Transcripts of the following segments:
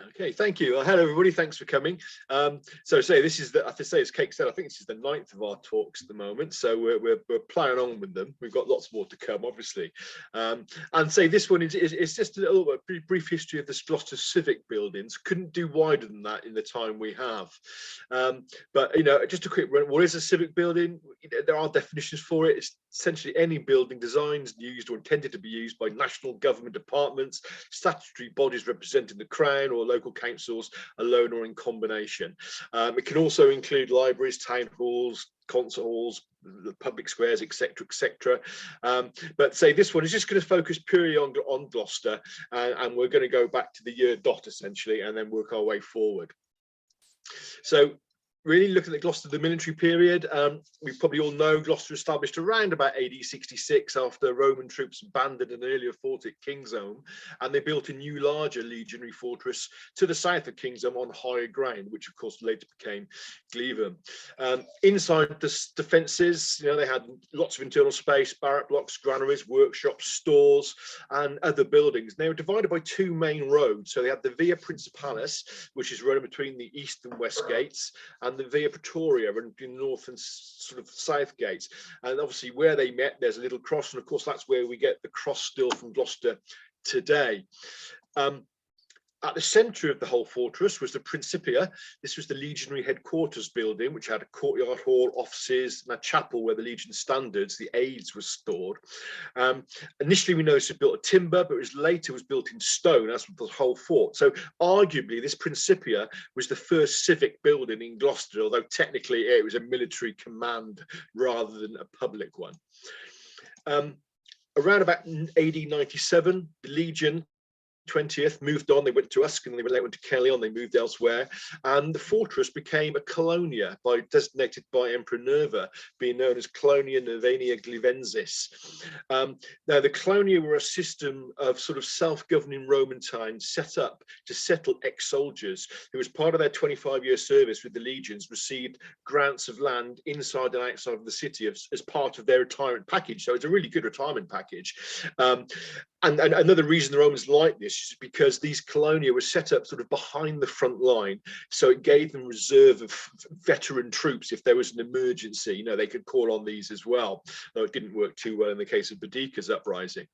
Okay, thank you. Hello, everybody. Thanks for coming. So, this is I have to say, as Kate said, I think this is the 9th of our talks at the moment. So we're ploughing on with them. We've got lots more to come, obviously. And this one is just a little brief history of this Gloucester Civic buildings. Couldn't do wider than that in the time we have. But just a quick run. What is a civic building? There are definitions for it. It's essentially any building designed, used, or intended to be used by national government departments, statutory bodies representing the Crown, or local councils alone or in combination. It can also include libraries, town halls, concert halls, public squares, etc., etc. But this one is just going to focus purely on Gloucester, and we're going to go back to the year dot essentially, and then work our way forward. So, really looking at Gloucester, the military period, we probably all know Gloucester established around about AD 66 after Roman troops abandoned an earlier fort at Kingsholm, and they built a new larger legionary fortress to the south of Kingsholm on higher ground, which of course later became Gleven. Inside the defences, they had lots of internal space, barrack blocks, granaries, workshops, stores, and other buildings. They were divided by two main roads. So they had the Via Principalis, which is running between the east and west gates, and the Via Pretoria running between north and sort of south gates. And obviously where they met, there's a little cross, and of course that's where we get the cross still from Gloucester today. At the centre of the whole fortress was the Principia. This was the legionary headquarters building, which had a courtyard hall, offices, and a chapel where the legion standards, the aids, were stored. Initially, we know this was built of timber, but later was built in stone, as with the whole fort. So arguably, this Principia was the first civic building in Gloucester, although technically it was a military command rather than a public one. Around about AD 97, the legion 20th moved on. They went to Usk, and they went to Caerleon. They moved elsewhere, and the fortress became a colonia designated by Emperor Nerva, being known as Colonia Nervania Glivensis. Now, the colonia were a system of sort of self-governing Roman times set up to settle ex-soldiers who, as part of their 25-year service with the legions, received grants of land inside and outside of the city as part of their retirement package. So it's a really good retirement package. And another reason the Romans liked this is because these colonia were set up sort of behind the front line, so it gave them reserve of veteran troops if there was an emergency. They could call on these as well, though it didn't work too well in the case of Boudicca's uprising.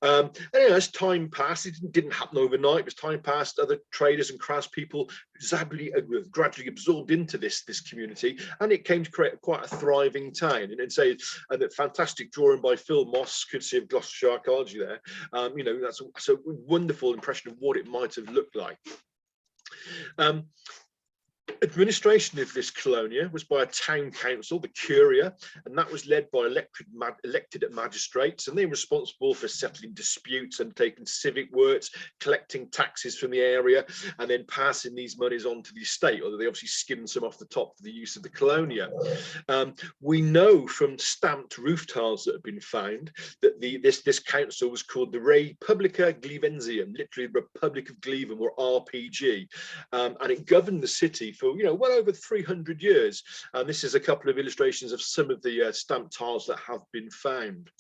As time passed, it didn't happen overnight. As time passed, other traders and craftspeople gradually absorbed into this community, and it came to create quite a thriving town. And that fantastic drawing by Phil Moss, courtesy of Gloucestershire Archives there. That's a wonderful impression of what it might have looked like. Administration of this colonia was by a town council, the Curia, and that was led by elected magistrates, and they were responsible for settling disputes, undertaking civic works, collecting taxes from the area, and then passing these monies on to the estate, although they obviously skimmed some off the top for the use of the colonia. We know from stamped roof tiles that have been found that this council was called the Republica Glevensium, literally Republic of Gleven, or RPG, and it governed the city for well over 300 years. And this is a couple of illustrations of some of the stamped tiles that have been found.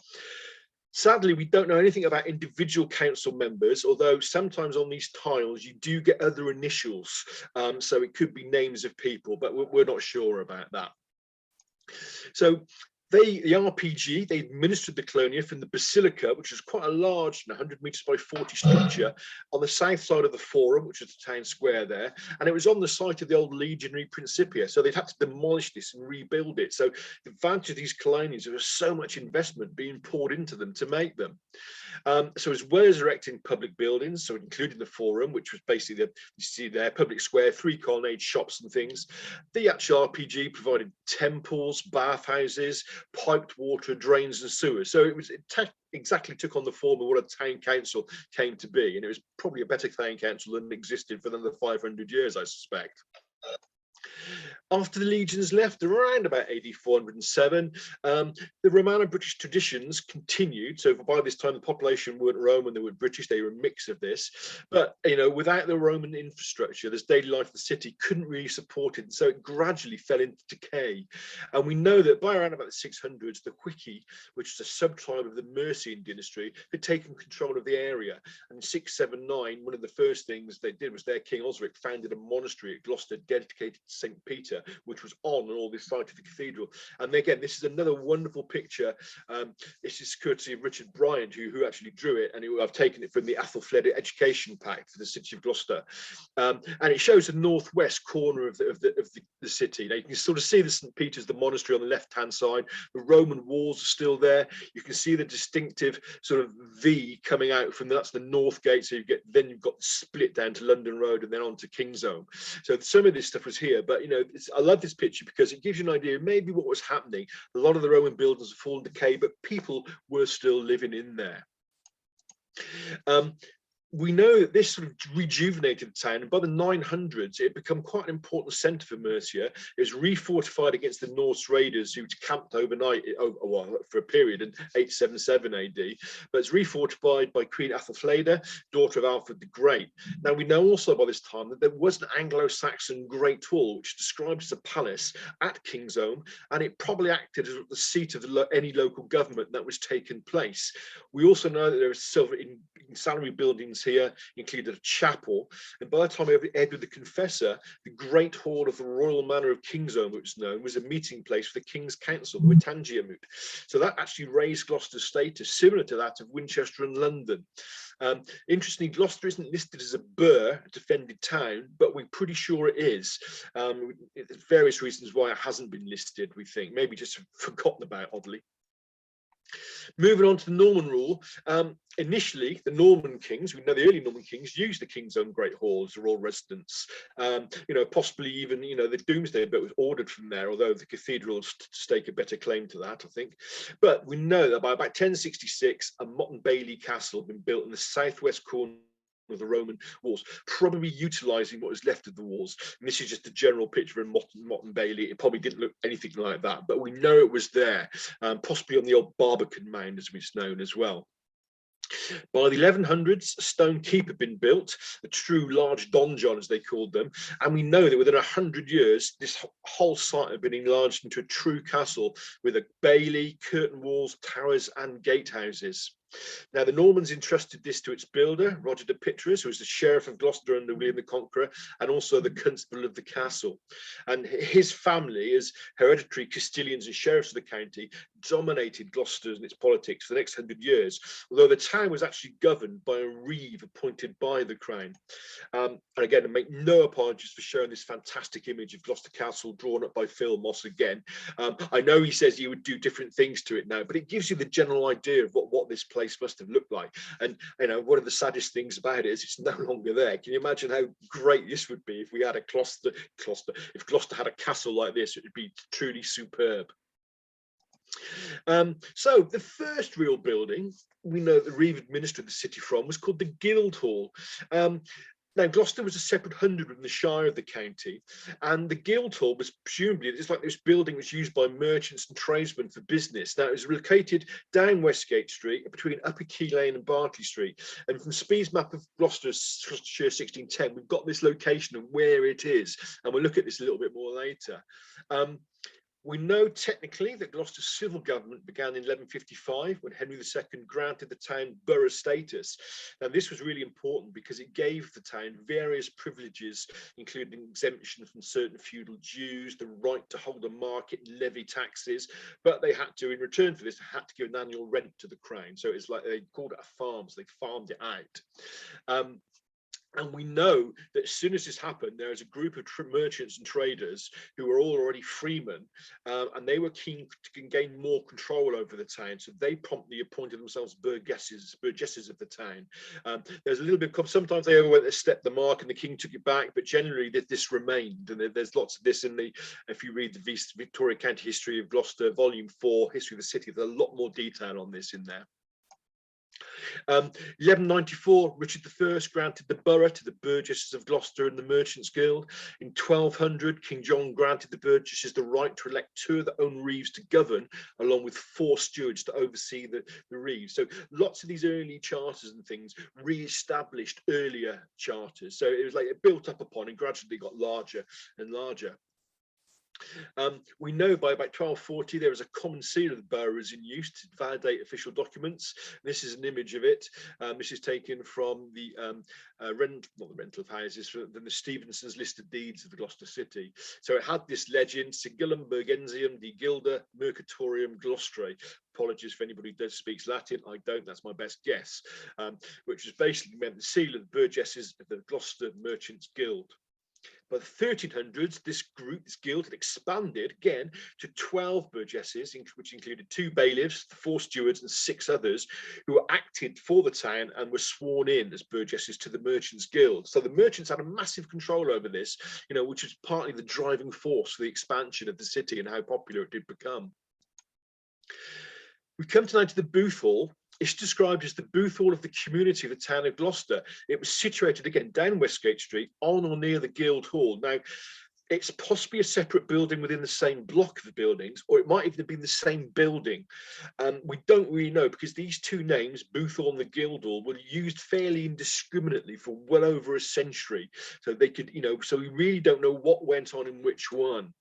Sadly, we don't know anything about individual council members, although sometimes on these tiles you do get other initials, so it could be names of people, but we're not sure about that. So the RPG, they administered the colonia from the Basilica, which is quite a large 100 metres by 40 structure, on the south side of the Forum, which is the town square there, and it was on the site of the old legionary Principia, so they'd had to demolish this and rebuild it. So the advantage of these colonias, there was so much investment being poured into them to make them. So as well as erecting public buildings, so including the Forum, which was basically you see there, public square, 3 colonnade shops and things, the actual RPG provided temples, bathhouses, piped water, drains and sewers. So it exactly took on the form of what a town council came to be, and it was probably a better town council than existed for another 500 years, I suspect. After the legions left around about AD 407, the Romano-British traditions continued. So by this time, the population weren't Roman, they weren't British, they were a mix of this. But, you know, without the Roman infrastructure, this daily life of the city couldn't really support it. And so it gradually fell into decay. And we know that by around about the 600s, the Huici, which is a sub-tribe of the Mercian dynasty, had taken control of the area. And in 679, one of the first things they did was their king Osric founded a monastery at Gloucester dedicated to St. Peter, which was on all this site of the cathedral. And again, this is another wonderful picture. This is courtesy of Richard Bryant, who actually drew it, and I've taken it from the Athelflaed Education Pack for the city of Gloucester. And it shows the northwest corner of the city. Now you can sort of see the St. Peter's, the monastery on the left-hand side. The Roman walls are still there. You can see the distinctive sort of V coming out from that's the north gate. So you've got the split down to London Road and then on to Kingsholm. So some of this stuff was here, but you know, I love this picture because it gives you an idea of maybe what was happening. A lot of the Roman buildings have fallen decay, but people were still living in there. We know that this sort of rejuvenated the town, and by the 900s, it had become quite an important centre for Mercia. It was refortified against the Norse raiders who camped overnight, for a period in 877 AD. But it's refortified by Queen Athelflaeda, daughter of Alfred the Great. Now, we know also by this time that there was an Anglo-Saxon Great Wall, which described as a palace at Kingsholm, and it probably acted as the seat of any local government that was taking place. We also know that there are in salary buildings here included a chapel, and by the time of Edward the Confessor, the Great Hall of the Royal Manor of Kingsholm, which was known, was a meeting place for the King's Council, the Wittangiamut. So that actually raised Gloucester's status, similar to that of Winchester and London. Interestingly, Gloucester isn't listed as a burh, a defended town, but we're pretty sure it is. There's various reasons why it hasn't been listed, we think, maybe just forgotten about, oddly. Moving on to the Norman rule, initially the Norman kings, we know the early Norman kings used the King's Own Great Hall as a royal residence. You know, possibly even, you know, the Domesday Book was ordered from there, although the cathedral stake a better claim to that, I think. But we know that by about 1066, a Motte and Bailey castle had been built in the southwest corner of the Roman walls, probably utilizing what was left of the walls. And this is just a general picture of Motte and Bailey. It probably didn't look anything like that, but we know it was there, possibly on the old Barbican Mound, as it's known as well. By the 1100s, a stone keep had been built, a true large donjon, as they called them, and we know that within 100 years, this whole site had been enlarged into a true castle with a bailey, curtain walls, towers, and gatehouses. Now, the Normans entrusted this to its builder, Roger de Pitras, who was the sheriff of Gloucester under William the Conqueror, and also the constable of the castle. And his family, as hereditary Castilians and sheriffs of the county, dominated Gloucester and its politics for the next 100 years, although the town was actually governed by a reeve appointed by the crown. And again, I make no apologies for showing this fantastic image of Gloucester Castle drawn up by Phil Moss again. I know he says he would do different things to it now, but it gives you the general idea of what this place must have looked like. And you know, one of the saddest things about it is it's no longer there. Can you imagine how great this would be if we had a if Gloucester had a castle like this? It would be truly superb. So the first real building we know the reeve administered the city from was called the Guildhall. Now, Gloucester was a separate hundred in the Shire of the county, and the Guildhall was presumably, it's like this building was used by merchants and tradesmen for business. Now, it was located down Westgate Street between Upper Key Lane and Berkeley Street. And from Speed's map of Gloucestershire 1610, we've got this location of where it is, and we'll look at this a little bit more later. We know technically that Gloucester's civil government began in 1155 when Henry II granted the town borough status. Now, this was really important because it gave the town various privileges, including exemption from certain feudal dues, the right to hold a market, levy taxes, but they had to, in return for this, they had to give an annual rent to the crown. So it's like they called it a farm, so they farmed it out. And we know that as soon as this happened, there was a group of merchants and traders who were all already freemen, and they were keen to gain more control over the town. So they promptly appointed themselves burgesses of the town. There's a little bit, sometimes they overwent a step the mark and the king took it back, but generally this remained. And there's lots of this in the, if you read the Victoria County History of Gloucester, Volume 4, History of the City, there's a lot more detail on this in there. 1194, Richard I granted the borough to the burgesses of Gloucester and the Merchants Guild. In 1200, King John granted the burgesses the right to elect 2 of their own reeves to govern, along with 4 stewards to oversee the reeves. So lots of these early charters and things re-established earlier charters. So it was like it built up upon and gradually got larger and larger. We know by about 1240 there was a common seal of the boroughs in use to validate official documents. This is an image of it. This is taken from the not the rental of houses, from the Stevenson's listed deeds of the Gloucester city. So it had this legend: Sigillum Bergensium de Gilda Mercatorium Gloucesterae. Apologies for anybody who speaks Latin. I don't. That's my best guess. Which was basically meant the seal of the burgesses of the Gloucester Merchants Guild. By the 1300s, this guild had expanded again to 12 burgesses, which included 2 bailiffs, 4 stewards, and 6 others who acted for the town and were sworn in as burgesses to the Merchants Guild. So the merchants had a massive control over this, which was partly the driving force for the expansion of the city and how popular it did become. We come tonight to the Booth Hall. It's described as the Booth Hall of the community of the town of Gloucester. It was situated again down Westgate Street, on or near the Guild Hall. Now, it's possibly a separate building within the same block of the buildings, or it might even have been the same building. We don't really know, because these 2 names, Booth Hall and the Guild Hall, were used fairly indiscriminately for well over a century. So they could, so we really don't know what went on in which one.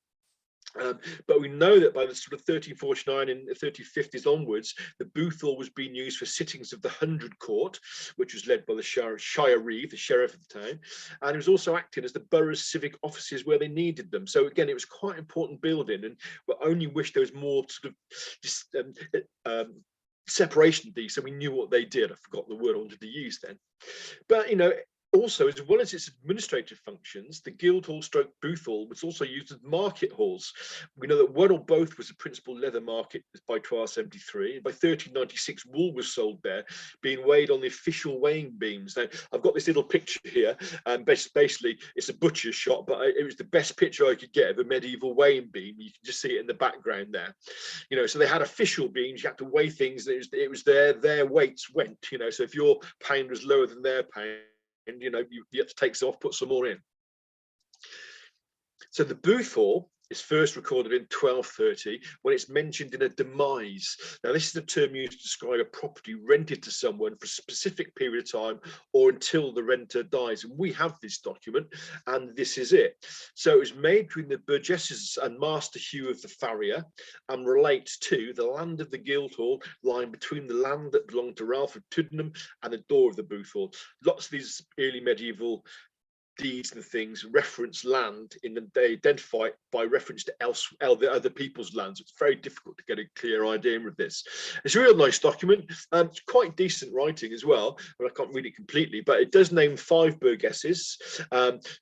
But we know that by the sort of 1349 and 1350s onwards, the Booth Hall was being used for sittings of the 100 Court, which was led by the Shire Reeve, the sheriff of the town, and it was also acting as the borough's civic offices where they needed them. So again, it was quite an important building, and we only wish there was more sort of separation of these, so we knew what they did. I forgot the word I wanted to use then. But also, as well as its administrative functions, the Guild Hall stroke Booth Hall was also used as market halls. We know that one or both was the principal leather market by 1273. By 1396, wool was sold there, being weighed on the official weighing beams. Now, I've got this little picture here, and basically it's a butcher's shop, but it was the best picture I could get of a medieval weighing beam. You can just see it in the background there. So they had official beams. You had to weigh things. It was their weights went. So if your pound was lower than their pound, and you have to take some off, put some more in. So the Booth Hall is first recorded in 1230 when it's mentioned in a demise. Now, this is the term used to describe a property rented to someone for a specific period of time or until the renter dies. And we have this document, and this is it. So it was made between the burgesses and Master Hugh of the Farrier, and relates to the land of the Guild Hall lying between the land that belonged to Ralph of Tuddenham and the door of the Booth Hall. Lots of these early medieval deeds and things reference land they identify it by reference to other people's lands. It's very difficult to get a clear idea of this. It's a real nice document. It's quite decent writing as well. I can't read it completely, but it does name 5 burgesses: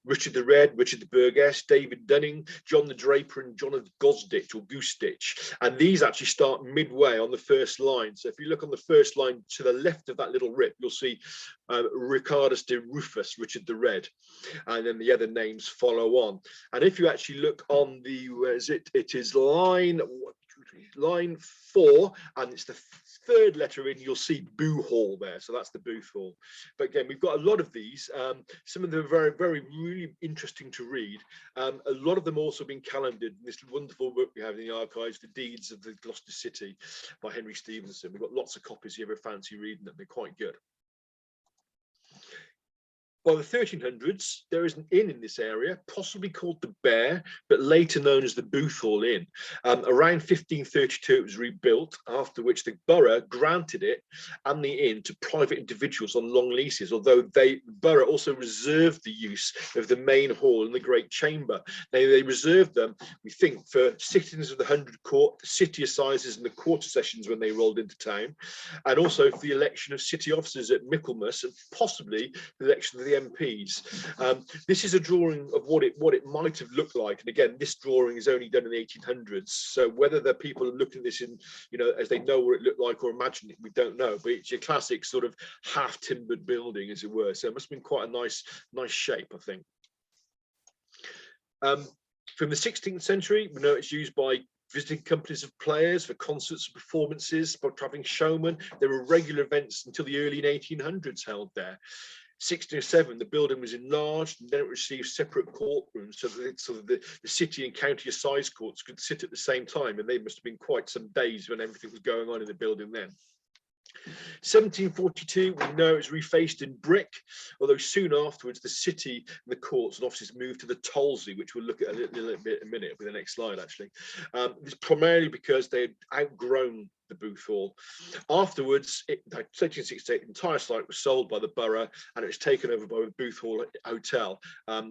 Richard the Red, Richard the Burgess, David Dunning, John the Draper, and John of Gosditch or Goosestitch. And these actually start midway on the first line. So if you look on the first line to the left of that little rip, you'll see Ricardus de Rufus, Richard the Red, and then the other names follow on. And if you actually look on the, it is line 4, and it's the 3rd letter in, you'll see Boo Hall there. So that's the Booth Hall. But again, we've got a lot of these. Some of them are very, very, really interesting to read. A lot of them also been calendared in this wonderful book we have in the archives, The Deeds of the Gloucester City by Henry Stevenson. We've got lots of copies if you ever fancy reading them. They're quite good. By the 1300s, there is an inn in this area, possibly called the Bear, but later known as the Booth Hall Inn. Around 1532, it was rebuilt, after which the borough granted it and the inn to private individuals on long leases, although the borough also reserved the use of the main hall and the Great Chamber. They reserved them, we think, for sittings of the 100 Court, the city assizes and the quarter sessions when they rolled into town, and also for the election of city officers at Michaelmas, and possibly the election of the MPs. This is a drawing of what it might have looked like, and again, this drawing is only done in the 1800s. So whether the people are looking at this in, as they know what it looked like or imagine it, we don't know. But it's your classic sort of half-timbered building, as it were. So it must have been quite a nice shape, I think. From the 16th century, we know it's used by visiting companies of players for concerts and performances, by travelling showmen. There were regular events until the early 1800s held there. 1607, the building was enlarged, and then it received separate courtrooms so that the city and county assize courts could sit at the same time, and they must have been quite some days when everything was going on in the building then. 1742, we know it was refaced in brick, although soon afterwards the city and the courts and offices moved to the Tolsey, which we'll look at a little bit in a minute with the next slide actually. It's primarily because they had outgrown the Booth Hall. Afterwards, 1768, the entire site was sold by the borough and it was taken over by the Booth Hall Hotel,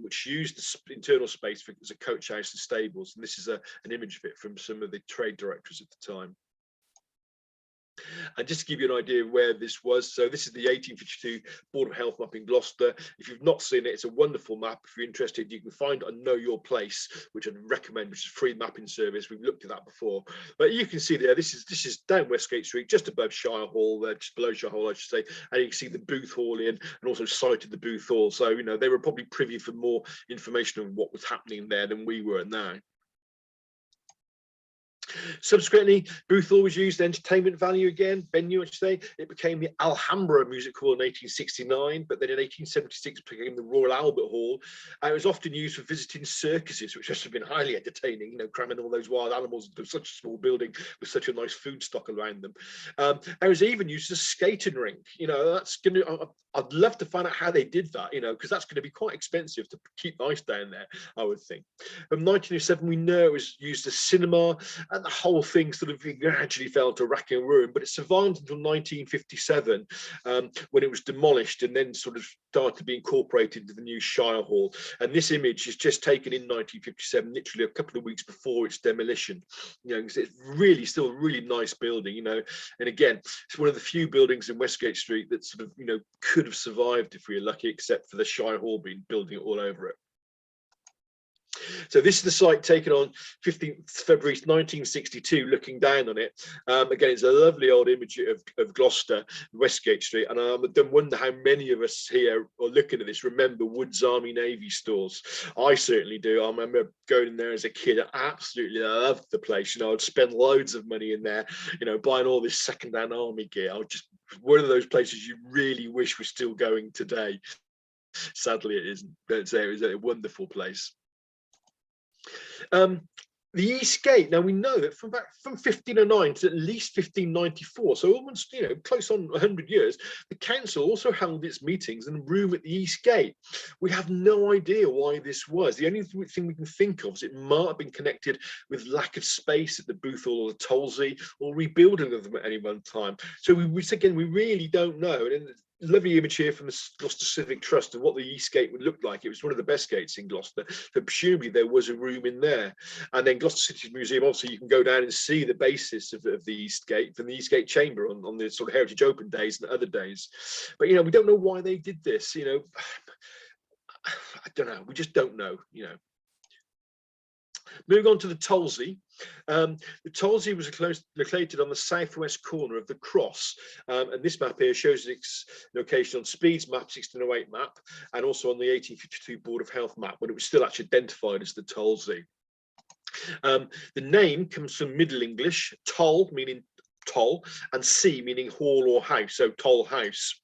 which used the internal space as a coach house and stables. And this is an image of it from some of the trade directors at the time. And just to give you an idea of where this was, so this is the 1852 Board of Health map in Gloucester. If you've not seen it, it's a wonderful map. If you're interested, you can find it on Know Your Place, which I'd recommend, which is a free mapping service. We've looked at that before, but you can see there, this is down Westgate Street, just above Shire Hall, just below Shire Hall, I should say, and you can see the Booth Hall in, and also cited the Booth Hall. So, you know, they were probably privy for more information on what was happening there than we were now. Subsequently, Booth Hall was used entertainment value again, venue, I should say. It became the Alhambra Music Hall in 1869, but then in 1876 it became the Royal Albert Hall. It was often used for visiting circuses, which must have been highly entertaining, you know, cramming all those wild animals into such a small building with such a nice food stock around them. It was even used as a skating rink. You know, that's going to, I'd love to find out how they did that, you know, because that's going to be quite expensive to keep ice down there, I would think. From 1907, we know it was used as cinema, and the whole thing sort of gradually fell to rack and ruin, but it survived until 1957 when it was demolished and then sort of started to be incorporated into the new Shire Hall. And this image is just taken in 1957, literally a couple of weeks before its demolition. You know, it's really still a really nice building, you know, and again, it's one of the few buildings in Westgate Street that sort of, you know, could have survived if we were lucky, except for the Shire Hall being building all over it. So this is the site taken on 15th February 1962, looking down on it. Again, it's a lovely old image of Gloucester, Westgate Street, and I don't wonder how many of us here are looking at this remember Wood's Army Navy stores. I certainly do. I remember going in there as a kid. I absolutely loved the place. You know, I'd spend loads of money in there, you know, buying all this second-hand army gear. I would just, one of those places you really wish was still going today. Sadly, it isn't, but it was a wonderful place. The East Gate, now we know that from 1509 to at least 1594, so almost, you know, close on 100 years, the council also held its meetings in a room at the East Gate. We have no idea why this was. The only thing we can think of is it might have been connected with lack of space at the Booth Hall or the Tolsey, or rebuilding of them at any one time. So we really don't know. And lovely image here from the Gloucester Civic Trust of what the East Gate would look like. It was one of the best gates in Gloucester, so presumably there was a room in there. And then Gloucester City Museum, also you can go down and see the basis of the East Gate from the East Gate Chamber on the sort of Heritage Open days and other days. But, you know, we don't know why they did this, you know. I don't know, we just don't know, you know. Moving on to the Tolsey. The Tolsey was located on the southwest corner of the cross, and this map here shows its location on Speed's map, 1608 map, and also on the 1852 Board of Health map, when it was still actually identified as the Tolsey. The name comes from Middle English, toll meaning toll, and sea meaning hall or house, so toll house.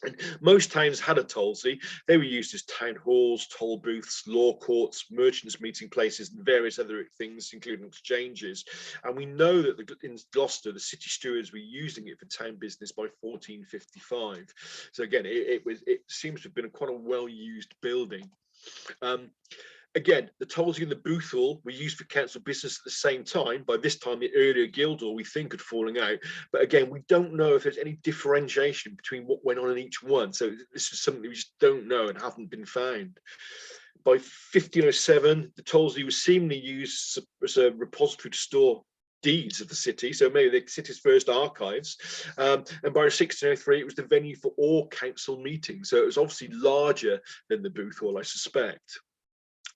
And most towns had a Tolsey. They were used as town halls, toll booths, law courts, merchants' meeting places, and various other things, including exchanges. And we know that in Gloucester, the city stewards were using it for town business by 1455. So again, it seems to have been quite a well-used building. Again, the Tolsey and the Booth Hall were used for council business at the same time. By this time, the earlier Guildhall, we think, had fallen out. But again, we don't know if there's any differentiation between what went on in each one. So this is something we just don't know and haven't been found. By 1507, the Tolsey was seemingly used as a repository to store deeds of the city, so maybe the city's first archives, and by 1603 it was the venue for all council meetings, so it was obviously larger than the Booth Hall, I suspect.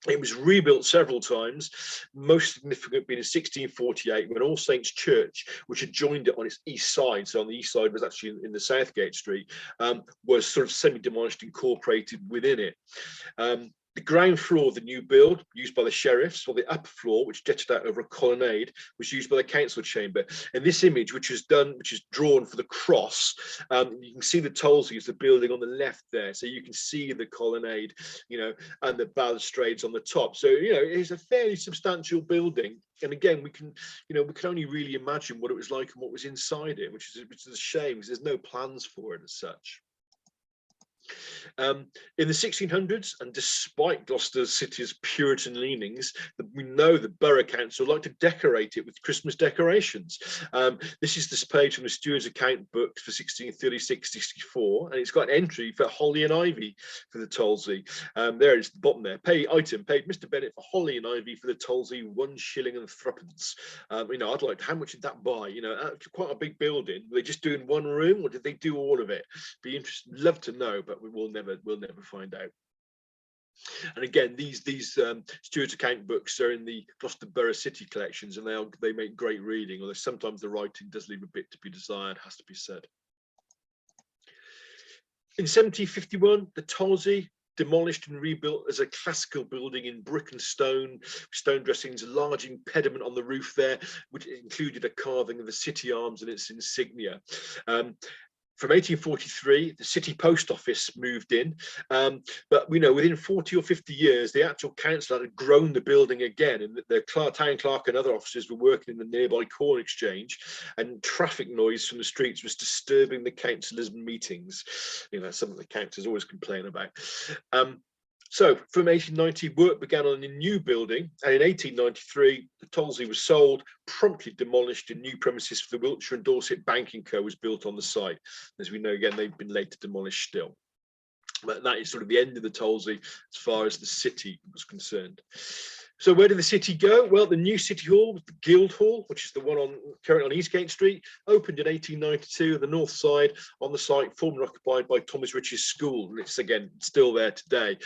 It was rebuilt several times, most significant being in 1648 when All Saints Church, which had joined it on its east side, so on the east side was actually in the Southgate Street, was sort of semi-demolished, incorporated within it. The ground floor of the new build, used by the sheriffs, or the upper floor, which jutted out over a colonnade, was used by the council chamber. And this image, which is drawn for the cross, you can see the Tolsey as the building on the left there. So you can see the colonnade, and the balustrades on the top. So, it's a fairly substantial building. And again, we can only really imagine what it was like and what was inside it, which is a shame because there's no plans for it as such. In the 1600s, and despite Gloucester City's Puritan leanings, we know the Borough Council liked to decorate it with Christmas decorations. This is this page from the Steward's account book for 1636-64, and it's got an entry for holly and ivy for the Tolsey. There it is at the bottom there. Paid Mr. Bennett for holly and ivy for the Tolsey, 1 shilling and 3pence. I'd like to, how much did that buy? Quite a big building. Were they just doing one room, or did they do all of it? Be interested, love to know, but we'll never find out. And again, these Stewart's account books are in the Gloucester Borough City collections, and they make great reading, although sometimes the writing does leave a bit to be desired, has to be said. In 1751, the Tolsey, demolished and rebuilt as a classical building in brick and stone dressings, a large impediment on the roof there, which included a carving of the city arms and its insignia. From 1843, the city post office moved in, but within 40 or 50 years, the actual council had grown the building again, and the town clerk and other officers were working in the nearby corn exchange, and traffic noise from the streets was disturbing the councillors' meetings. Something the councillors always complain about. So from 1890, work began on a new building, and in 1893, the Tolsey was sold, promptly demolished, and new premises for the Wiltshire and Dorset Banking Co. was built on the site. As we know, again, they've been later demolished still. But that is sort of the end of the Tolsey as far as the city was concerned. So where did the city go? Well, the new City Hall, the Guildhall, which is the one currently on Eastgate Street, opened in 1892 on the north side on the site formerly occupied by Thomas Rich's School, and it's again still there today.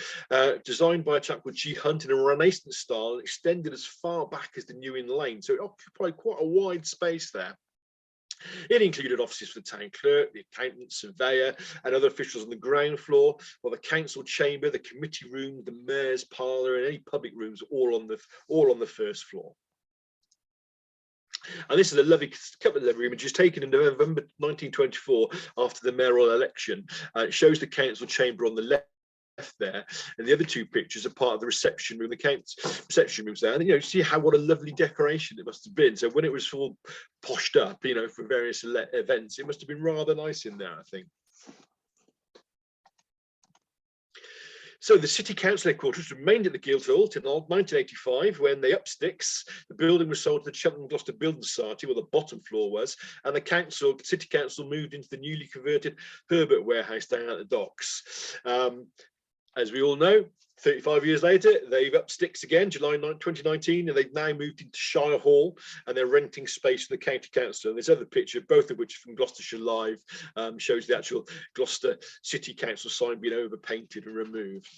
Designed by a chap called G. Hunt in a Renaissance style, and extended as far back as the New Inn Lane, so it occupied quite a wide space there. It included offices for the town clerk, the accountant, surveyor, and other officials on the ground floor, while the council chamber, the committee room, the mayor's parlour, and any public rooms all on the first floor. And this is a couple of lovely images taken in November 1924 after the mayoral election. It shows the council chamber on the left there, and the other two pictures are part of the reception room. The reception room's there, and see what a lovely decoration it must have been. So when it was all poshed up, for various events, it must have been rather nice in there, I think. So the City Council headquarters remained at the Guildhall till 1985, when they upped sticks. The building was sold to the Cheltenham Gloucester Building Society, where the bottom floor was, and the City Council moved into the newly converted Herbert Warehouse down at the docks. As we all know, 35 years later, they've upped sticks again, July 2019, and they've now moved into Shire Hall, and they're renting space from the County Council. And this other picture, both of which are from Gloucestershire Live, shows the actual Gloucester City Council sign being overpainted and removed.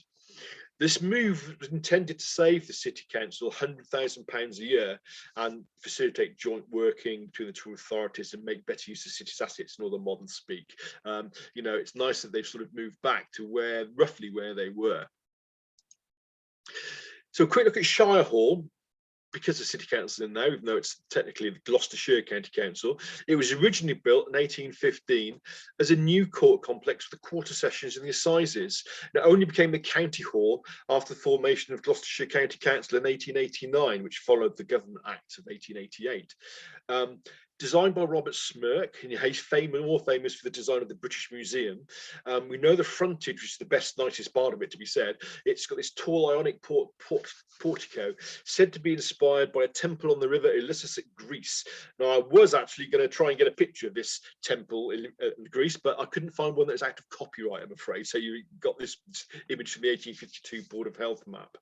This move was intended to save the City Council £100,000 a year and facilitate joint working between the two authorities and make better use of city's assets in all the modern speak. It's nice that they've sort of moved back to roughly where they were. So a quick look at Shire Hall. Because the City Council in there, even though it's technically the Gloucestershire County Council, it was originally built in 1815 as a new court complex for the quarter sessions and the assizes. It only became the County Hall after the formation of Gloucestershire County Council in 1889, which followed the Government Act of 1888. Designed by Robert Smirke, and he's more famous for the design of the British Museum. We know the frontage, which is the best, nicest part of it, to be said. It's got this tall Ionic portico, said to be inspired by a temple on the river Ilissus at Greece. Now, I was actually going to try and get a picture of this temple in Greece, but I couldn't find one that was out of copyright, I'm afraid. So you got this image from the 1852 Board of Health map.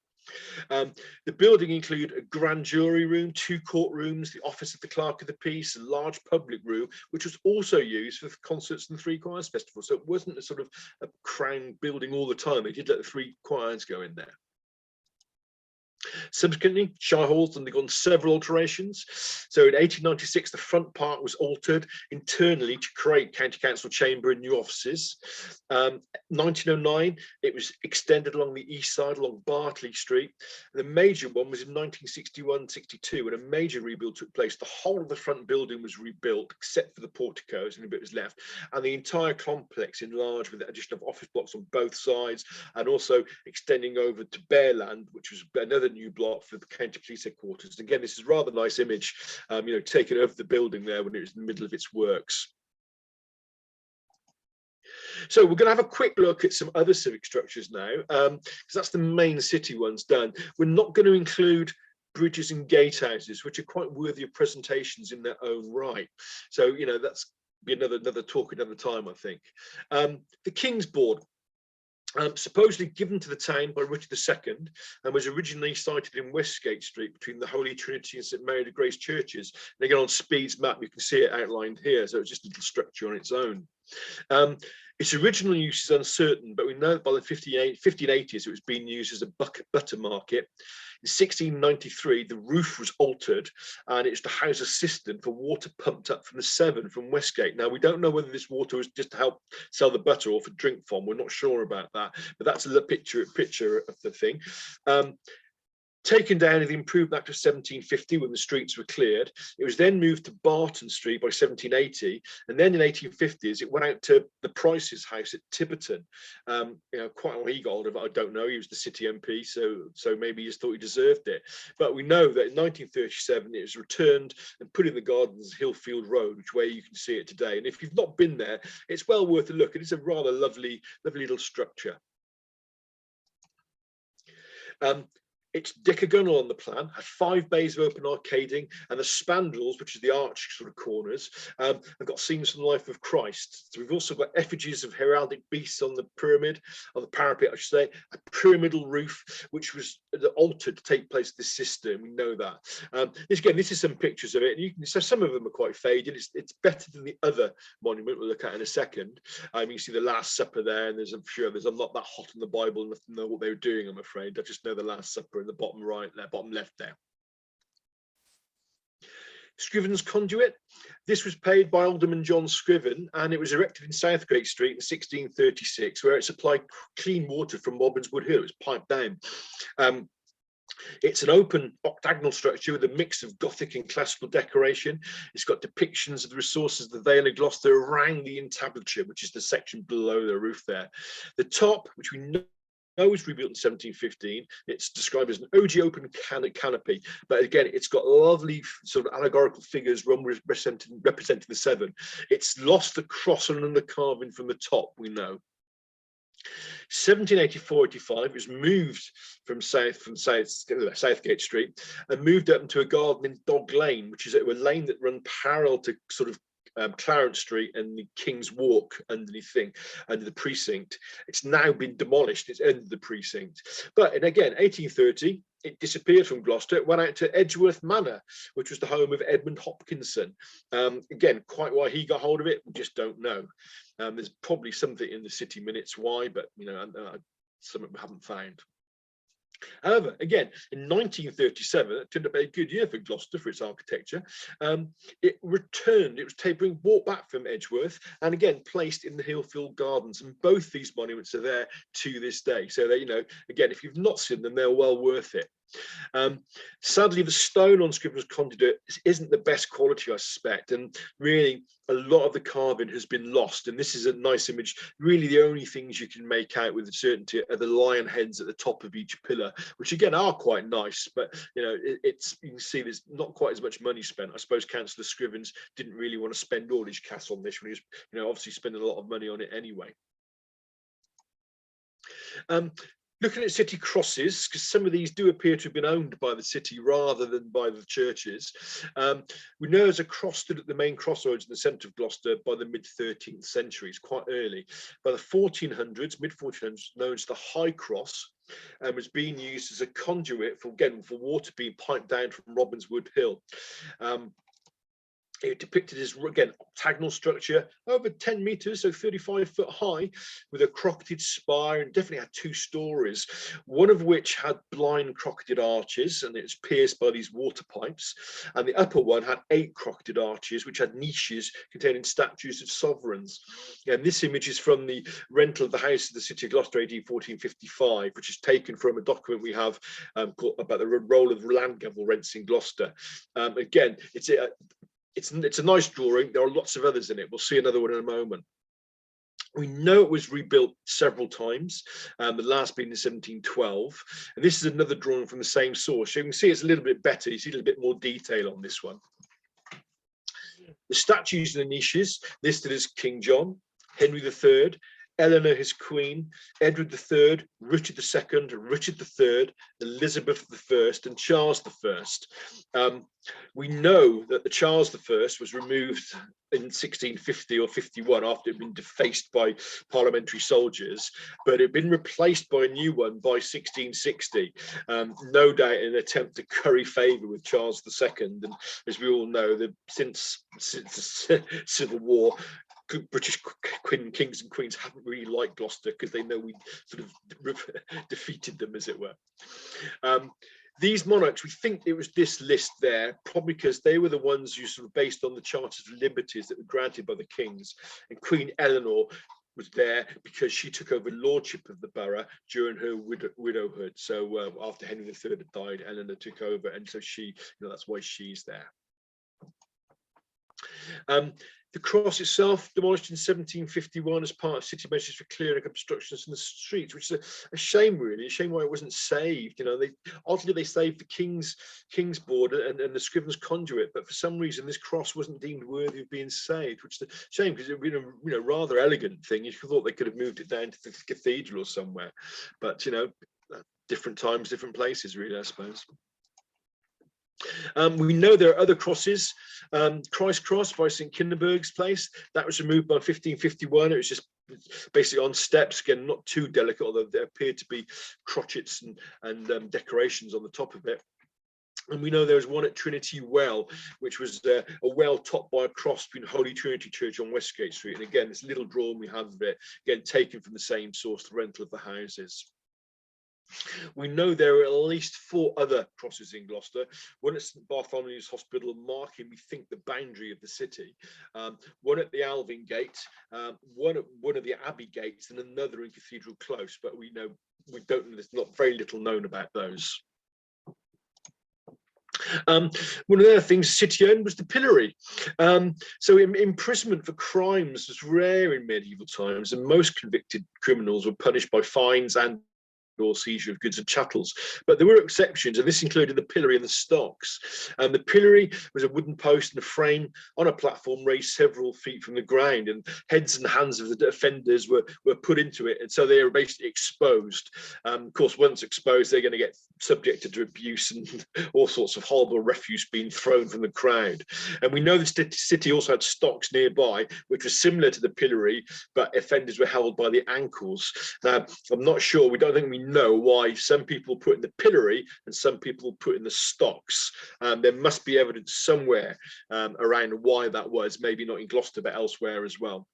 The building included a grand jury room, 2 courtrooms, the office of the clerk of the peace, a large public room, which was also used for concerts and the Three Choirs Festival. So it wasn't a sort of a crown building all the time. They did let the 3 choirs go in there. Subsequently, Shire Hall's undergone several alterations. So in 1896, the front part was altered internally to create County Council Chamber and new offices. 1909, it was extended along the east side, along Bartley Street. The major one was in 1961-62, when a major rebuild took place. The whole of the front building was rebuilt, except for the porticos, and a bit was left. And the entire complex enlarged with the addition of office blocks on both sides, and also extending over to Bearland, which was another new block for the county police headquarters. Again, this is a rather nice image, taken of the building there when it was in the middle of its works. So we're going to have a quick look at some other civic structures now, because that's the main city ones done. We're not going to include bridges and gatehouses, which are quite worthy of presentations in their own right. So, that's be another talk another time, I think. The King's Board. Supposedly given to the town by Richard II, and was originally sited in Westgate Street between the Holy Trinity and St Mary the Grace churches. And again, on Speed's map, you can see it outlined here. So it's just a little structure on its own. Its original use is uncertain, but we know that by the 1580s it was being used as a butter market. In 1693, the roof was altered, and it's to house a cistern for water pumped up from the Severn from Westgate. Now, we don't know whether this water was just to help sell the butter or for drink from. We're not sure about that, but that's a picture of the thing. Taken down in the Improved Act of 1750 when the streets were cleared. It was then moved to Barton Street by 1780, and then in 1850s it went out to the Price's house at Tiverton. Quite how he got hold of it, I don't know. He was the city MP, so maybe he just thought he deserved it. But we know that in 1937 it was returned and put in the gardens of Hillfield Road, which way you can see it today. And if you've not been there, it's well worth a look. It is a rather lovely little structure. It's decagonal on the plan, had 5 bays of open arcading, and the spandrels, which is the arch sort of corners, have got scenes from the life of Christ. So we've also got effigies of heraldic beasts on the pyramid, on the parapet, I should say, a pyramidal roof, which was altered to take place of this system. We know that. This is some pictures of it, and so some of them are quite faded. It's better than the other monument we'll look at in a second. You can see the Last Supper there, and I'm sure there's a lot that hot in the Bible, and nothing to know what they were doing, I'm afraid. I just know the Last Supper in the bottom right there, bottom left there. Scriven's Conduit. This was paid by Alderman John Scriven, and it was erected in Southgate Street in 1636, where it supplied clean water from Robin's Wood Hill. It was piped down. It's an open octagonal structure with a mix of Gothic and classical decoration. It's got depictions of the resources of the Vale of Gloucester around the entablature, which is the section below the roof there. The top, which we know was rebuilt in 1715. It's described as an OG open canopy, but again, it's got lovely sort of allegorical figures representing the Severn. It's lost the cross and the carving from the top, we know. 1784-85, it was moved from Southgate Street and moved up into a garden in Dog Lane, which is a lane that runs parallel to sort of Clarence Street and the King's Walk underneath under the precinct. It's now been demolished. It's under the precinct. But and again, 1830, it disappeared from Gloucester. It went out to Edgeworth Manor, which was the home of Edmund Hopkinson. Again, quite why he got hold of it, we just don't know. There's probably something in the city minutes why, but something we haven't found. However, again, in 1937, it turned out to be a good year for Gloucester for its architecture. It returned, it was brought back from Edgeworth, and again placed in the Hillfield Gardens. And both these monuments are there to this day. So they, again, if you've not seen them, they're well worth it. Sadly, the stone on Scriven's Conduit isn't the best quality, I suspect, and really a lot of the carving has been lost. And this is a nice image. Really, the only things you can make out with certainty are the lion heads at the top of each pillar, which again are quite nice. But you can see there's not quite as much money spent. I suppose Councillor Scrivens didn't really want to spend all his cash on this when he was, obviously spending a lot of money on it anyway. Looking at city crosses, because some of these do appear to have been owned by the city rather than by the churches. We know there's a cross stood at the main crossroads in the centre of Gloucester by the mid-13th century. It's quite early. By the 1400s, mid-1400s, known as the High Cross, and was being used as a conduit for water being piped down from Robin's Wood Hill. It depicted as, again, octagonal structure over 10 meters, so 35 foot high, with a crocketed spire, and definitely had 2 stories, one of which had blind crocketed arches, and it was pierced by these water pipes. And the upper one had 8 crocketed arches, which had niches containing statues of sovereigns. And this image is from the rental of the house of the city of Gloucester, AD 1455, which is taken from a document we have called about the roll of land gravel rents in Gloucester. Again, it's a nice drawing. There are lots of others in it. We'll see another one in a moment. We know it was rebuilt several times, the last being in 1712. And this is another drawing from the same source. You can see it's a little bit better. You see a little bit more detail on this one. The statues in the niches listed as King John, Henry III, Eleanor his queen, Edward III, Richard II, Richard III, Elizabeth I, and Charles I. We know that the Charles I was removed in 1650 or 51 after it had been defaced by parliamentary soldiers, but it had been replaced by a new one by 1660, no doubt in an attempt to curry favour with Charles II. And as we all know, since the Civil War, British kings and queens haven't really liked Gloucester because they know we sort of defeated them, as it were. These monarchs, we think it was this list there, probably because they were the ones who sort of based on the charters of liberties that were granted by the kings. And Queen Eleanor was there because she took over lordship of the borough during her widowhood. So after Henry III had died, Eleanor took over, and so she, that's why she's there. The cross itself demolished in 1751 as part of city measures for clearing obstructions in the streets, which is a shame, really. A shame why it wasn't saved. Ultimately they saved the King's Board and the Scriven's Conduit, but for some reason this cross wasn't deemed worthy of being saved, which is a shame because it would have been a rather elegant thing. You thought they could have moved it down to the cathedral or somewhere, but different times, different places, really, I suppose. We know there are other crosses. Christ Cross by St Kinderberg's Place, that was removed by 1551. It was just basically on steps, again, not too delicate, although there appeared to be crotchets and decorations on the top of it. And we know there was one at Trinity Well, which was a well topped by a cross between Holy Trinity Church on Westgate Street. And again, this little drawing we have of it, again, taken from the same source, the rental of the houses. We know there are at least 4 other crosses in Gloucester. One at St Bartholomew's Hospital, marking, we think, the boundary of the city. One at the Alving Gate, one at one of the Abbey Gates, and another in Cathedral Close. But we don't know. There's not very little known about those. One of the other things city owned was the pillory. So imprisonment for crimes was rare in medieval times, and most convicted criminals were punished by fines and or seizure of goods and chattels. But there were exceptions, and this included the pillory and the stocks. And the pillory was a wooden post and a frame on a platform raised several feet from the ground, and heads and hands of the offenders were put into it, and so they were basically exposed. Of course, once exposed, they're going to get subjected to abuse and all sorts of horrible refuse being thrown from the crowd. And we know the city also had stocks nearby, which was similar to the pillory, but offenders were held by the ankles. Now, I'm not sure, we don't think we know why some people put in the pillory and some people put in the stocks. There must be evidence somewhere around why that was, maybe not in Gloucester, but elsewhere as well.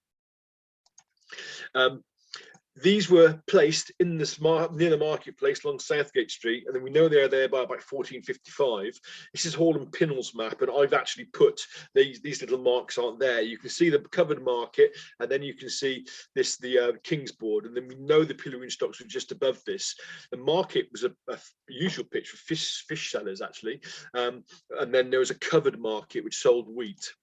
These were placed in this near the marketplace along Southgate Street, and then we know they're there by about 1455. This is Hall and Pinnell's map, and I've actually put these little marks aren't there. You can see the covered market, and then you can see the King's Board, and then we know the pillory and stocks were just above this. The market was a usual pitch for fish sellers, actually, and then there was a covered market which sold wheat.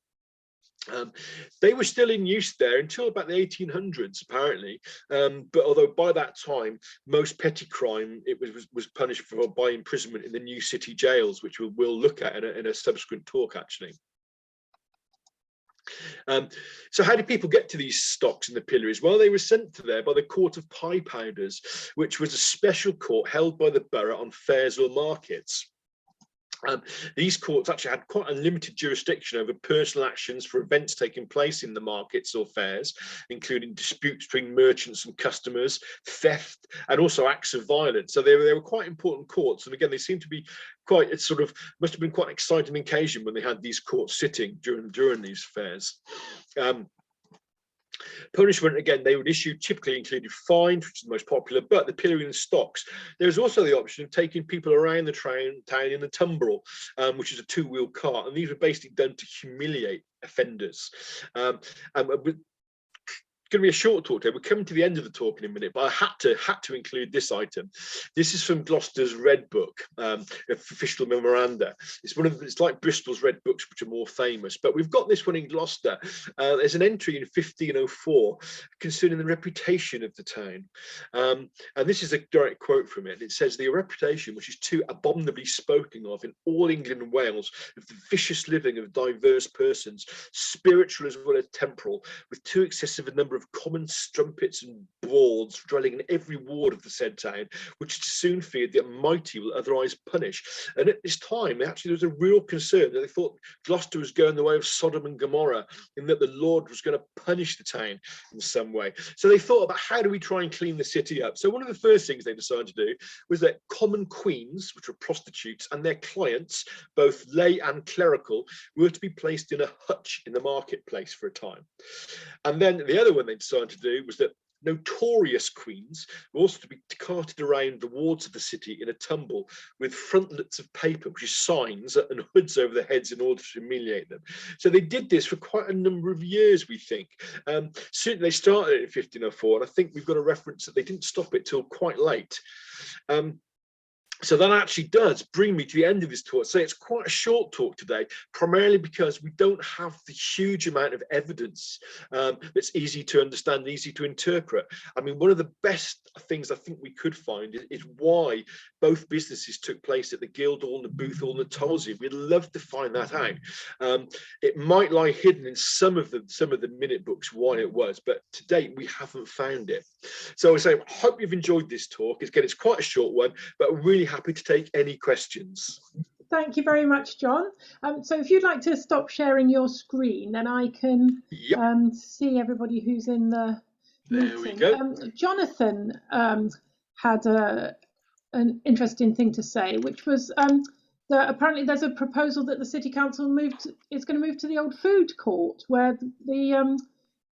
They were still in use there until about the 1800s, apparently. But although by that time, most petty crime was punished by imprisonment in the new city jails, which we'll look at in a subsequent talk, actually. So how did people get to these stocks and the pillories? Well, they were sent to there by the Court of Pie Powders, which was a special court held by the borough on fairs or markets. These courts actually had quite a limited jurisdiction over personal actions for events taking place in the markets or fairs, including disputes between merchants and customers, theft, and also acts of violence. So they were quite important courts. And again, they seem to be quite, it sort of must have been quite an exciting occasion when they had these courts sitting during these fairs. Punishment, again, they would issue typically included fines, which is the most popular, but the pillory and stocks. There's also the option of taking people around the town in the tumbrel, which is a two-wheel cart, and these were basically done to humiliate offenders. Going to be a short talk today. We're coming to the end of the talk in a minute, but I had to include this item. This is from Gloucester's Red Book, official memoranda. It's like Bristol's Red Books, which are more famous, but we've got this one in Gloucester. There's an entry in 1504 concerning the reputation of the town, and this is a direct quote from it. It says, "The reputation which is too abominably spoken of in all England and Wales of the vicious living of diverse persons, spiritual as well as temporal, with too excessive a number of common strumpets and bawds dwelling in every ward of the said town, which is soon feared the Almighty will otherwise punish." And at this time, actually, there was a real concern that they thought Gloucester was going the way of Sodom and Gomorrah, in that the Lord was going to punish the town in some way. So they thought about, how do we try and clean the city up? So one of the first things they decided to do was that common queens, which were prostitutes, and their clients, both lay and clerical, were to be placed in a hutch in the marketplace for a time. And then the other one they decided to do was that notorious queens were also to be carted around the wards of the city in a tumble with frontlets of paper, which is signs, and hoods over their heads in order to humiliate them. So they did this for quite a number of years, we think. Certainly they started it in 1504, and I think we've got a reference that they didn't stop it till quite late. So that actually does bring me to the end of this talk. So it's quite a short talk today, primarily because we don't have the huge amount of evidence that's easy to understand, easy to interpret. I mean, one of the best things I think we could find is why both businesses took place at the Guildhall and the Booth Hall and the Tollsy. We'd love to find that out. It might lie hidden in some of the minute books why it was, but to date we haven't found it. So I say, I hope you've enjoyed this talk. Again, it's quite a short one, but really happy to take any questions. Thank you very much, John. So if you'd like to stop sharing your screen, then I can see everybody who's in the meeting. There we go. Jonathan had an interesting thing to say, which was that apparently there's a proposal that the City Council is going to move to the old food court where the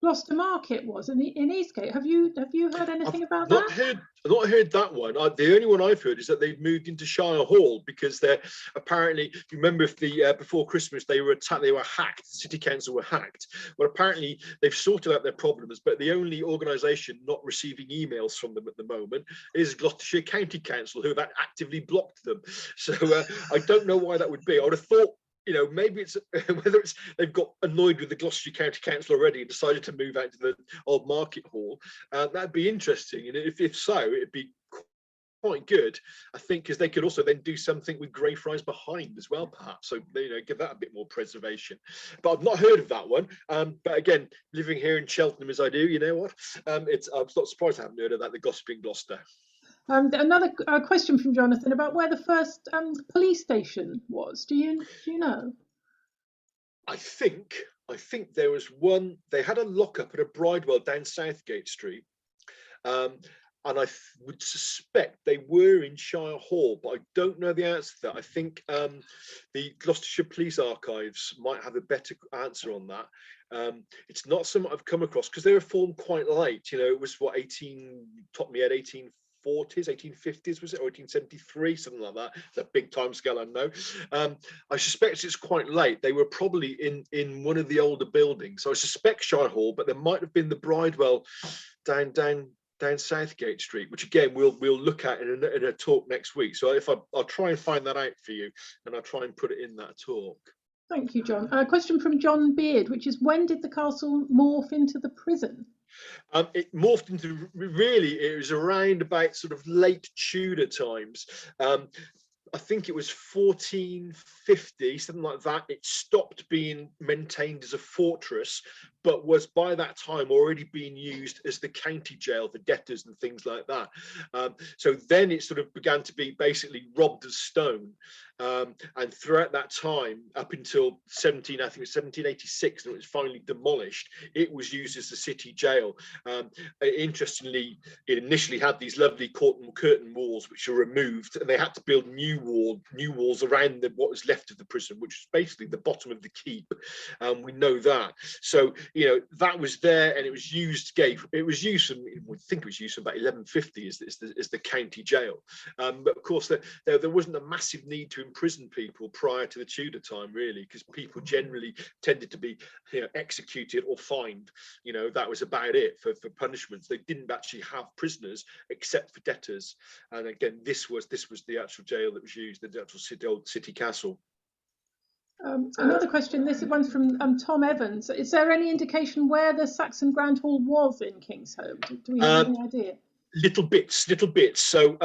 Gloucester Market was in Eastgate. Have you heard anything about that? I've not heard that one. The only one I've heard is that they've moved into Shire Hall because they're apparently, if you remember, if before Christmas they were attacked, they were hacked. The City Council were hacked. Well, apparently they've sorted out their problems, but the only organisation not receiving emails from them at the moment is Gloucestershire County Council, who have actively blocked them. So I don't know why that would be. I would have thought, you know, maybe it's whether it's they've got annoyed with the Gloucestershire County Council already and decided to move out to the old market hall. That'd be interesting, and if so, it'd be quite good, I think, because they could also then do something with Greyfriars behind as well, perhaps. So, you know, give that a bit more preservation. But I've not heard of that one. But again, living here in Cheltenham as I do, you know what? I'm not surprised I haven't heard of that. The gossip in Gloucester. Another question from Jonathan about where the first police station was. Do you know? I think there was one. They had a lockup at a Bridewell down Southgate Street, and I would suspect they were in Shire Hall, but I don't know the answer to that. I think the Gloucestershire Police Archives might have a better answer on that. It's not something I've come across because they were formed quite late. You know, it was what 1840s, 1850s, was it, or 1873, something like that. It's a big time scale, I know. I suspect it's quite late. They were probably in one of the older buildings. So I suspect Shire Hall, but there might have been the Bridewell down Southgate Street, which again we'll look at in a talk next week. So I'll try and find that out for you, and I'll try and put it in that talk. Thank you, John. A question from John Beard, which is, when did the castle morph into the prison? It morphed into, really, it was around about sort of late Tudor times. I think it was 1450, something like that. It stopped being maintained as a fortress, but was by that time already being used as the county jail for debtors and things like that. So then it sort of began to be basically robbed of stone. And throughout that time, up until I think it was 1786, when it was finally demolished, it was used as the city jail. Interestingly, it initially had these lovely curtain walls, which are removed, and they had to build new walls around what was left of the prison, which was basically the bottom of the keep. We know that. So that was there, and it was used. We think it was used from about 1150 as the county jail. But of course, there wasn't a massive need to imprison people prior to the Tudor time, really, because people generally tended to be executed or fined. That was about it for punishments. They didn't actually have prisoners except for debtors. And again, this was the actual jail that was used, the actual old city castle. Another question, this one's from Tom Evans. Is there any indication where the Saxon Grand Hall was in Kingsholm? Do we have any idea? Little bits. So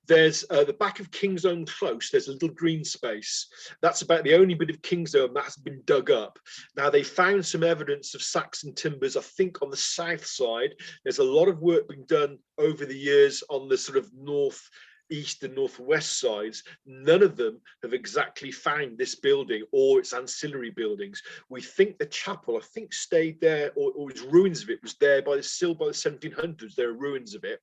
there's the back of Kingsholm Close, there's a little green space. That's about the only bit of Kingsholm that has been dug up. Now, they found some evidence of Saxon timbers, I think, on the south side. There's a lot of work being done over the years on the sort of northeast and northwest sides. None of them have exactly found this building or its ancillary buildings. We think the chapel, stayed there, or its ruins of it was there still by the 1700s. There are ruins of it.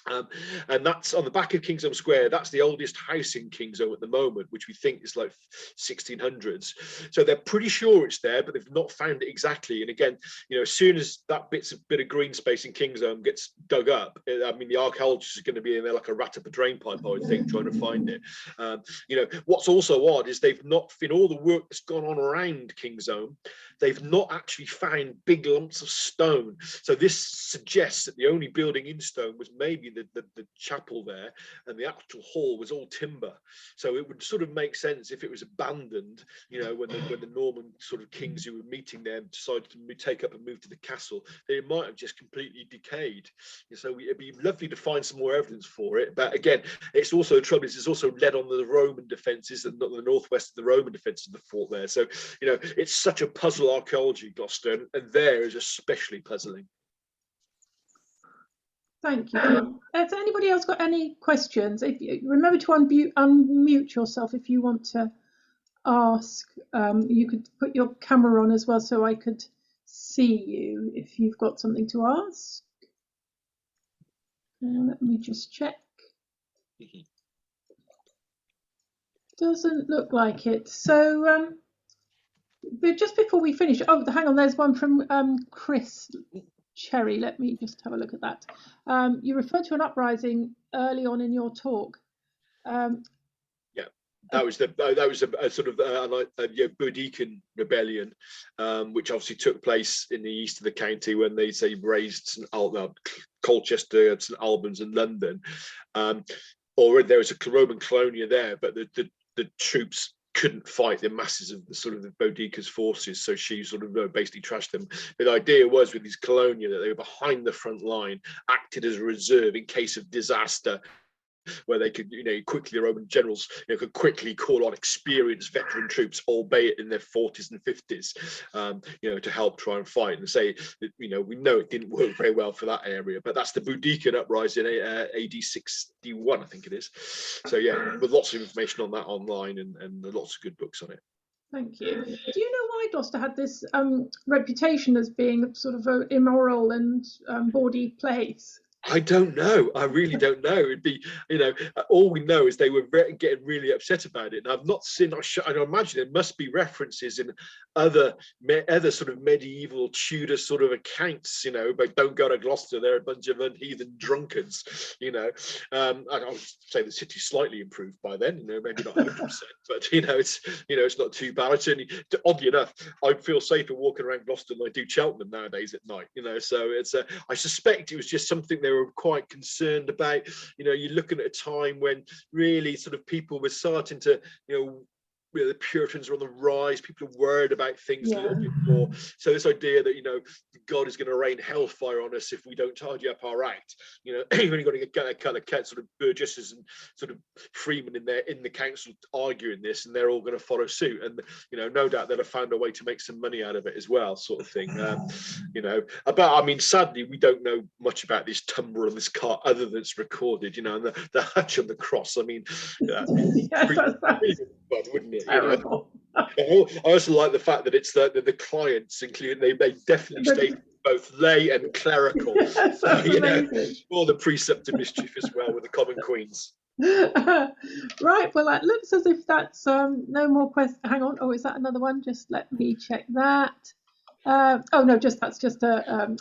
And that's on the back of Kingsholm Square. That's the oldest house in Kingsholm at the moment, which we think is like 1600s. So they're pretty sure it's there, but they've not found it exactly. And again, as soon as that bit of green space in Kingsholm gets dug up, I mean, the archaeologists are going to be in there like a rat up a drain pipe, I would think, trying to find it. What's also odd is they've not, in all the work that's gone on around Kingsholm, they've not actually found big lumps of stone. So this suggests that the only building in stone was maybe the chapel there, and the actual hall was all timber. So it would sort of make sense if it was abandoned, when the Norman sort of kings who were meeting there decided to take up and move to the castle, they might have just completely decayed. So it'd be lovely to find some more evidence for it. But again, it's also the trouble is it's also led on the Roman defences and not the northwest of the Roman defences of the fort there. So it's such a puzzle archaeology, Gloucester, and there is especially puzzling. Thank you. Has anybody else got any questions? If you remember to unmute yourself if you want to ask. You could put your camera on as well so I could see you if you've got something to ask. Let me just check. Doesn't look like it. So, but just before we finish, hang on, there's one from Chris Cherry. Let me just have a look at that. You referred to an uprising early on in your talk. That was a sort of a Boudiccan rebellion, which obviously took place in the east of the county when they raised Colchester, St Albans, and London. Already there was a Roman colonia there, but the troops couldn't fight the masses of the Boudicca's forces, so she sort of basically trashed them. The idea was with these colonia that they were behind the front line, acted as a reserve in case of disaster, where they could, quickly, the Roman generals, could quickly call on experienced veteran troops, albeit in their 40s and 50s, to help try and fight. And say, we know it didn't work very well for that area, but that's the Boudiccan uprising, AD 61, I think it is. So yeah, with lots of information on that online and lots of good books on it. Thank you. Do you know why Gloucester had this reputation as being sort of an immoral and bawdy place? I don't know. I really don't know. It'd be, all we know is they were getting really upset about it. And I've not seen, I imagine there must be references in other sort of medieval Tudor sort of accounts, but don't go to Gloucester, they're a bunch of heathen drunkards, I would say the city's slightly improved by then, maybe not 100%, but it's not too bad. Oddly enough, I feel safer walking around Gloucester than I do Cheltenham nowadays at night, so it's I suspect it was just something they were quite concerned about. You're looking at a time when really sort of people were starting to the Puritans are on the rise. People are worried about things a Yeah. little bit more. So this idea that, you know, God is going to rain hellfire on us if we don't tidy up our act. You know, you've only got to get a kind of sort of burgesses and sort of freemen in the council arguing this, and they're all going to follow suit. And, you know, no doubt they'll have found a way to make some money out of it as well, sort of thing. You know, I mean, sadly, we don't know much about this tumbrel and this cart other than it's recorded, you know, and the hatch on the cross. I mean, Yes, that's wouldn't it? terrible. You know? I also like the fact that it's the clients, including they definitely state both lay and clerical. Yes, So, that's you know, amazing. all the precept of mischief as well with the common queens. Right, well, it looks as if that's no more questions. Hang on. Oh, is that another one? Just let me check that. Oh no, that's just a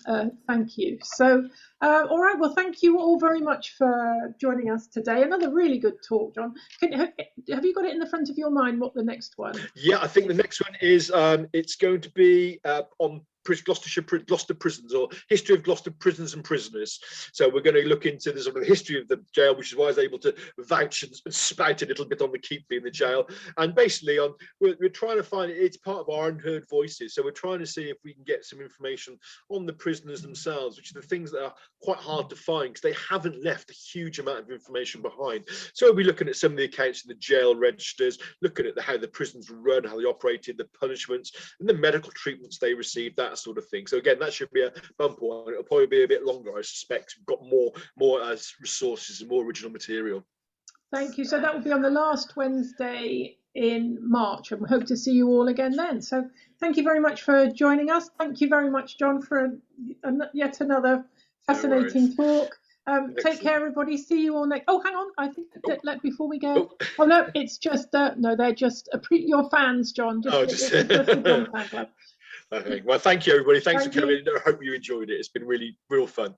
thank you. So, all right. Well, thank you all very much for joining us today. Another really good talk, John. Have you got it in the front of your mind what the next one? Yeah, I think the next one is it's going to be on Gloucester prisons, or history of Gloucester prisons and prisoners. So we're going to look into the sort of history of the jail, which is why I was able to vouch and spout a little bit on the keep being the jail. And basically, we're trying to find it's part of our unheard voices. So we're trying to see if we can get some information on the prisoners themselves, which are the things that are quite hard to find because they haven't left a huge amount of information behind. So we'll be looking at some of the accounts in the jail registers, looking at how the prisons run, how they operated, the punishments, and the medical treatments they received, that sort of thing. So again, that should be a bumper one. It'll probably be a bit longer, I suspect. We've got more resources and more original material. Thank you. So that will be on the last Wednesday in March, and we hope to see you all again then. So thank you very much for joining us. Thank you very much, John, for yet another fascinating talk. Take care, everybody. See you all next. Oh, hang on. I think before we go. Oh no, it's just no. They're just your fans, John. Just the John Fan Club. Okay. Well, thank you, everybody. Thanks for coming. I hope you enjoyed it. It's been real fun.